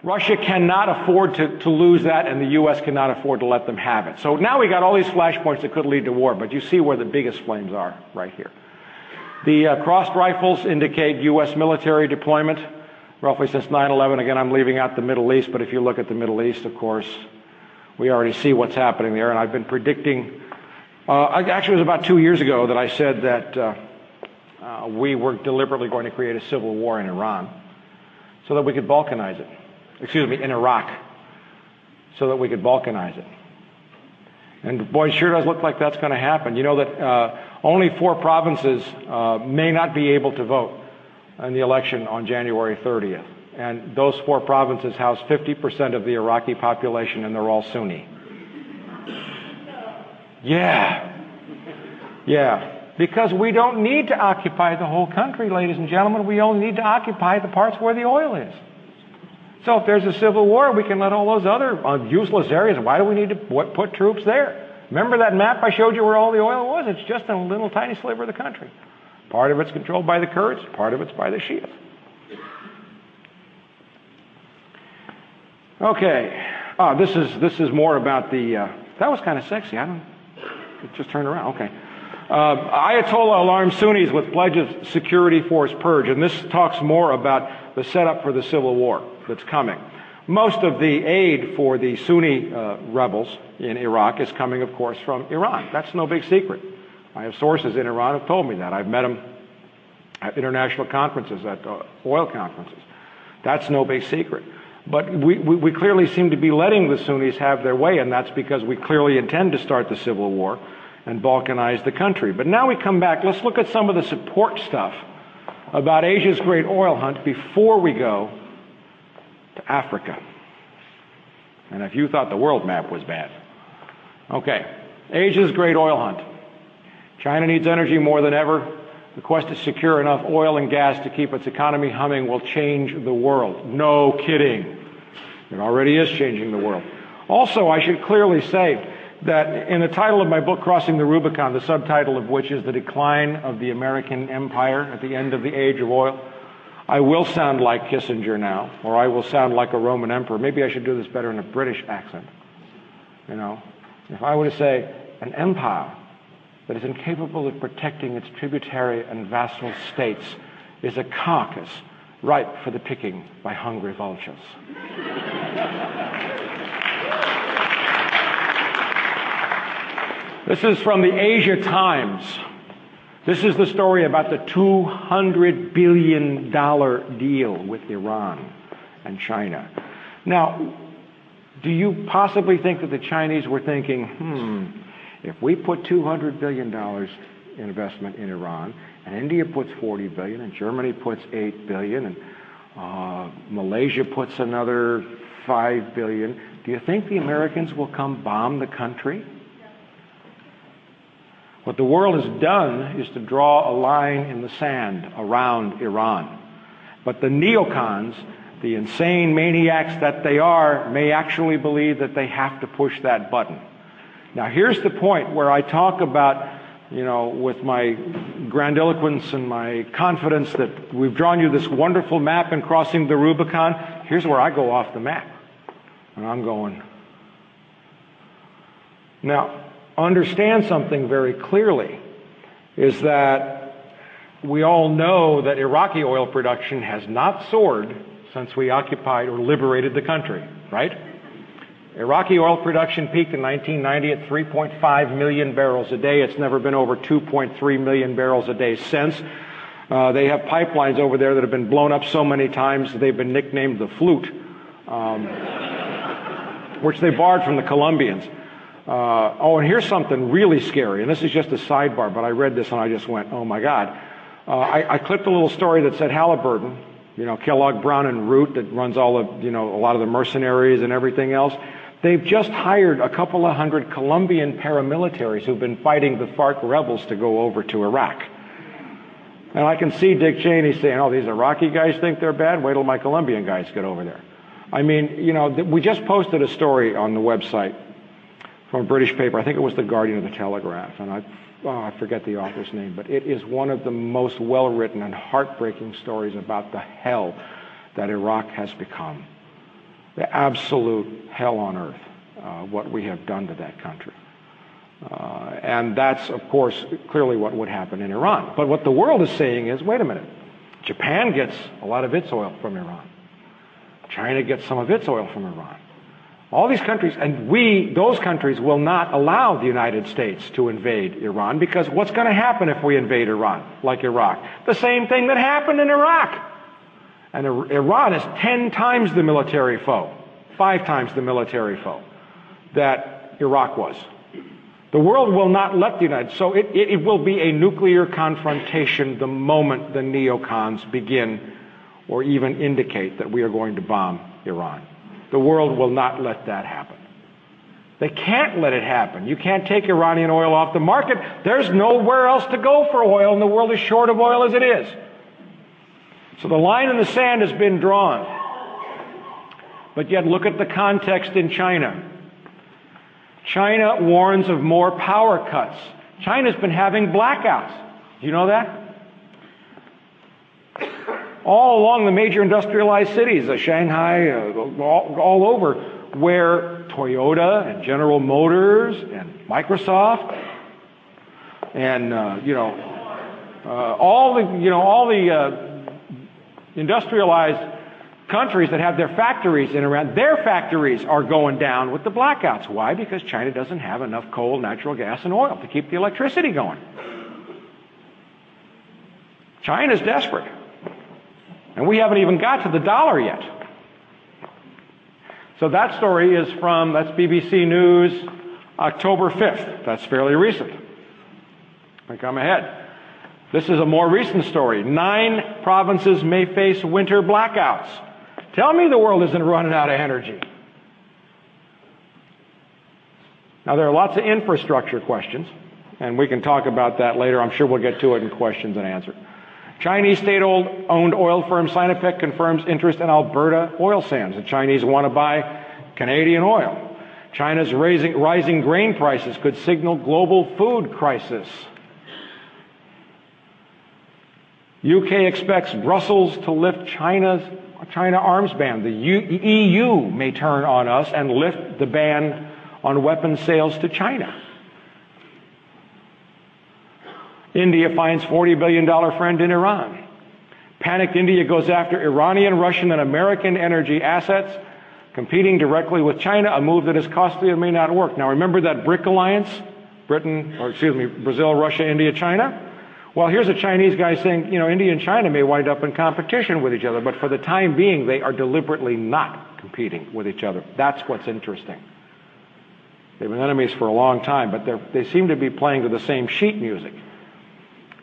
Russia cannot afford to lose that, and the U.S. cannot afford to let them have it. So now we got all these flashpoints that could lead to war, but you see where the biggest flames are right here. The crossed rifles indicate U.S. military deployment, roughly since 9/11. Again, I'm leaving out the Middle East, but if you look at the Middle East, of course, we already see what's happening there, and I've been predicting, actually it was about 2 years ago that I said that we were deliberately going to create a civil war in Iran so that we could balkanize it. Excuse me, in Iraq, so that we could balkanize it. And boy, it sure does look like that's going to happen. You know that only 4 provinces may not be able to vote in the election on January 30th. And those 4 provinces house 50% of the Iraqi population, and they're all Sunni. Yeah. Because we don't need to occupy the whole country, ladies and gentlemen. We only need to occupy the parts where the oil is. So if there's a civil war, we can let all those other useless areas. Why do we need to put troops there? Remember that map I showed you where all the oil was? It's just a little tiny sliver of the country. Part of it's controlled by the Kurds, part of it's by the Shias. Okay. This is more about the. That was kind of sexy. It just turned around. Okay. Ayatollah alarms Sunnis with pledge of security force purge, and this talks more about the setup for the civil war that's coming. Most of the aid for the Sunni rebels in Iraq is coming, of course, from Iran. That's no big secret. I have sources in Iran who have told me that. I've met them at international conferences, at oil conferences. That's no big secret. But we clearly seem to be letting the Sunnis have their way, and that's because we clearly intend to start the civil war and balkanize the country. But now we come back. Let's look at some of the support stuff about Asia's great oil hunt before we go to Africa. And if you thought the world map was bad. Okay, Asia's great oil hunt. China needs energy more than ever. The quest to secure enough oil and gas to keep its economy humming will change the world. No kidding. It already is changing the world. Also, I should clearly say that in the title of my book, Crossing the Rubicon, the subtitle of which is The Decline of the American Empire at the End of the Age of Oil, I will sound like Kissinger now, or I will sound like a Roman emperor. Maybe I should do this better in a British accent. You know, if I were to say, an empire that is incapable of protecting its tributary and vassal states is a carcass ripe for the picking by hungry vultures. This is from the Asia Times. This is the story about the $200 billion deal with Iran and China. Now, do you possibly think that the Chinese were thinking, if we put $200 billion in investment in Iran, and India puts $40 billion, and Germany puts $8 billion, and Malaysia puts another $5 billion, do you think the Americans will come bomb the country? What the world has done is to draw a line in the sand around Iran. But the neocons, the insane maniacs that they are, may actually believe that they have to push that button. Now, here's the point where I talk about, with my grandiloquence and my confidence that we've drawn you this wonderful map in Crossing the Rubicon. Here's where I go off the map. And I'm going. Now, understand something very clearly, is that we all know that Iraqi oil production has not soared since we occupied or liberated the country, right? Iraqi oil production peaked in 1990 at 3.5 million barrels a day. It's never been over 2.3 million barrels a day since. They have pipelines over there that have been blown up so many times they've been nicknamed the Flute, which they borrowed from the Colombians. And here's something really scary, and this is just a sidebar, but I read this and I just went, oh my God. I clipped a little story that said Halliburton, Kellogg, Brown and Root, that runs all of, a lot of the mercenaries and everything else. They've just hired a couple of hundred Colombian paramilitaries who've been fighting the FARC rebels to go over to Iraq. And I can see Dick Cheney saying, oh, these Iraqi guys think they're bad? Wait till my Colombian guys get over there. I mean, we just posted a story on the website from a British paper. I think it was the Guardian or the Telegraph, and I forget the author's name, but it is one of the most well-written and heartbreaking stories about the hell that Iraq has become. The absolute hell on earth, what we have done to that country. And that's, of course, clearly what would happen in Iran. But what the world is saying is, wait a minute, Japan gets a lot of its oil from Iran. China gets some of its oil from Iran. All these countries, and those countries will not allow the United States to invade Iran, because what's going to happen if we invade Iran, like Iraq? The same thing that happened in Iraq. And Iran is 10 times the military foe, 5 times the military foe that Iraq was. The world will not let the United States, so it will be a nuclear confrontation the moment the neocons begin or even indicate that we are going to bomb Iran. The world will not let that happen. They can't let it happen. You can't take Iranian oil off the market. There's nowhere else to go for oil, and the world is short of oil as it is. So the line in the sand has been drawn. But yet look at the context in China. China warns of more power cuts. China's been having blackouts. Do you know that? All along the major industrialized cities, Shanghai, all over, where Toyota and General Motors and Microsoft and all the industrialized countries that have their factories in Iran, their factories are going down with the blackouts. Why? Because China doesn't have enough coal, natural gas, and oil to keep the electricity going. China's desperate. And we haven't even got to the dollar yet. So that story is that's BBC News, October 5th. That's fairly recent. I come ahead. This is a more recent story. 9 provinces may face winter blackouts. Tell me the world isn't running out of energy. Now, there are lots of infrastructure questions, and we can talk about that later. I'm sure we'll get to it in questions and answers. Chinese state-owned oil firm Sinopec confirms interest in Alberta oil sands. The Chinese want to buy Canadian oil. China's rising grain prices could signal global food crisis. UK expects Brussels to lift China arms ban. The EU may turn on us and lift the ban on weapons sales to China. India finds $40 billion friend in Iran. Panicked India goes after Iranian, Russian, and American energy assets, competing directly with China, a move that is costly and may not work. Now remember that BRIC alliance? Brazil, Russia, India, China? Well, here's a Chinese guy saying, India and China may wind up in competition with each other, but for the time being, they are deliberately not competing with each other. That's what's interesting. They've been enemies for a long time, but they seem to be playing to the same sheet music.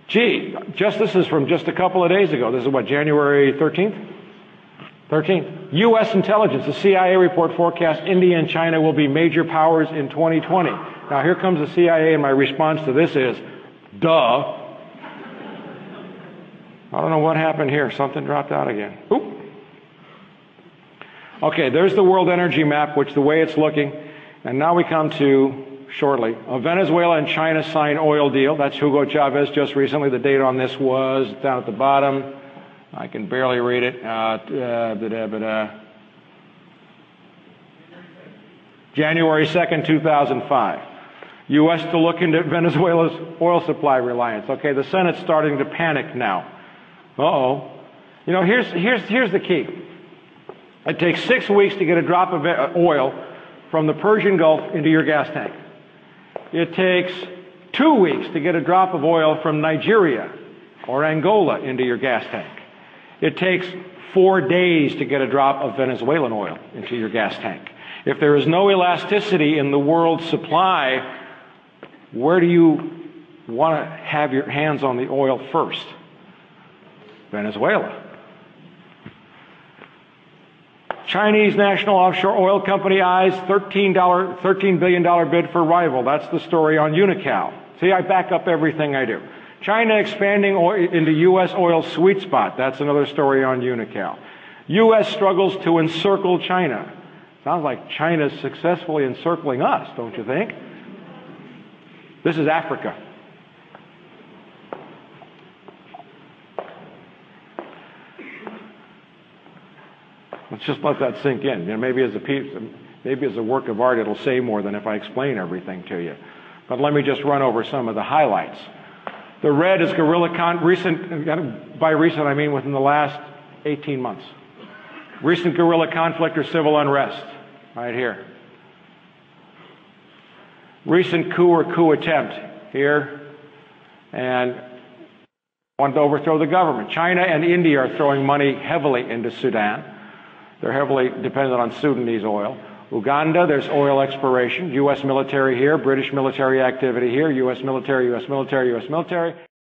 Gee, this is from just a couple of days ago. This is what, January 13th? 13th. U.S. intelligence, the CIA report forecasts India and China will be major powers in 2020. Now here comes the CIA, and my response to this is, duh. I don't know what happened here. Something dropped out again. Oop. Okay, there's the world energy map, which the way it's looking. And now we come to, shortly, Venezuela and China sign oil deal. That's Hugo Chavez just recently. The date on this was down at the bottom. I can barely read it. January 2nd, 2005. U.S. to look into Venezuela's oil supply reliance. Okay, the Senate's starting to panic now. Uh-oh. Here's the key. It takes 6 weeks to get a drop of oil from the Persian Gulf into your gas tank. It takes 2 weeks to get a drop of oil from Nigeria or Angola into your gas tank. It takes 4 days to get a drop of Venezuelan oil into your gas tank. If there is no elasticity in the world's supply, where do you want to have your hands on the oil first? Venezuela. Chinese national offshore oil company eyes $13 billion bid for rival. That's the story on Unocal. See, I back up everything I do. China expanding into U.S. oil sweet spot. That's another story on Unocal. U.S. struggles to encircle China. Sounds like China's successfully encircling us, don't you think? This is Africa. Let's just let that sink in. Maybe as a work of art, it'll say more than if I explain everything to you. But let me just run over some of the highlights. The red is recent. By recent, I mean within the last 18 months. Recent guerrilla conflict or civil unrest, right here. Recent coup or coup attempt, here. And want to overthrow the government. China and India are throwing money heavily into Sudan. They're heavily dependent on Sudanese oil. Uganda, there's oil exploration. U.S. military here, British military activity here, U.S. military, U.S. military, U.S. military.